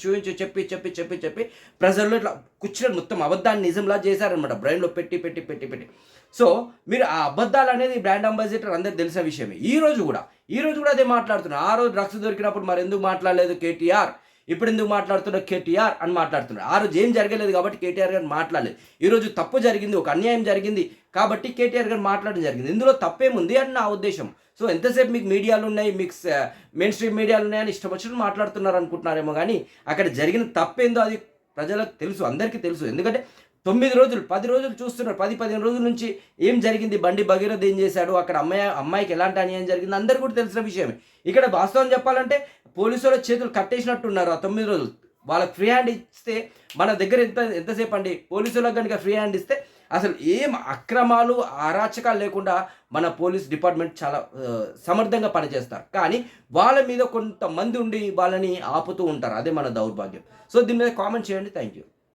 చూయించి చెప్పి చెప్పి చెప్పి చెప్పి ప్రజల్లో ఇట్లా కూర్చుని మొత్తం అబద్ధాన్ని నిజంలా చేశారనమాట బ్రెయిన్లో పెట్టి పెట్టి పెట్టి పెట్టి. సో మీరు ఆ అబద్ధాలు అనేది బ్రాండ్ అంబాసిడర్ అందరికి తెలిసిన విషయమే. ఈ రోజు కూడా అదే మాట్లాడుతున్నారు. ఆ రోజు డ్రగ్స్ దొరికినప్పుడు మరి ఎందుకు మాట్లాడలేదు కేటీఆర్, ఇప్పుడు ఎందుకు మాట్లాడుతున్న కేటీఆర్ అని మాట్లాడుతున్నారు. ఆ రోజు ఏం జరగలేదు కాబట్టి కేటీఆర్ గారు మాట్లాడలేదు. ఈరోజు తప్పు జరిగింది, ఒక అన్యాయం జరిగింది కాబట్టి కేటీఆర్ గారు మాట్లాడడం జరిగింది. ఇందులో తప్పేముంది అని నా ఉద్దేశం. సో ఎంతసేపు మీకు మీడియాలు ఉన్నాయి, మీకు మెయిన్ స్ట్రీమ్ మీడియాలు ఉన్నాయని ఇష్టం వచ్చినట్టు మాట్లాడుతున్నారు అనుకుంటున్నారేమో, కానీ అక్కడ జరిగిన తప్పేందో అది ప్రజలకు తెలుసు, అందరికీ తెలుసు. ఎందుకంటే 9 రోజులు 10 రోజులు చూస్తున్నారు, 10-15 రోజుల నుంచి ఏం జరిగింది, బండి భగీరథ్ ఏం చేశాడు, అక్కడ అమ్మాయికి ఎలాంటి అన్యాయం జరిగింది అందరికీ కూడా తెలిసిన విషయమే. ఇక్కడ వాస్తవం చెప్పాలంటే పోలీసుల చేతులు కట్టేసినట్టున్నారు ఆ 9 రోజులు. వాళ్ళకి ఫ్రీ హ్యాండ్ ఇస్తే మన దగ్గర ఎంతసేపు అండి, పోలీసులకు కనుక ఫ్రీ హ్యాండ్ ఇస్తే అసలు ఏం అక్రమాలు అరాచకాలు లేకుండా మన పోలీస్ డిపార్ట్మెంట్ చాలా సమర్థంగా పనిచేస్తారు. కానీ వాళ్ళ మీద కొంతమంది ఉండి వాళ్ళని ఆపుతూ ఉంటారు. అదే మన దౌర్భాగ్యం. సో దీని మీద కామెంట్ చేయండి. Thank you.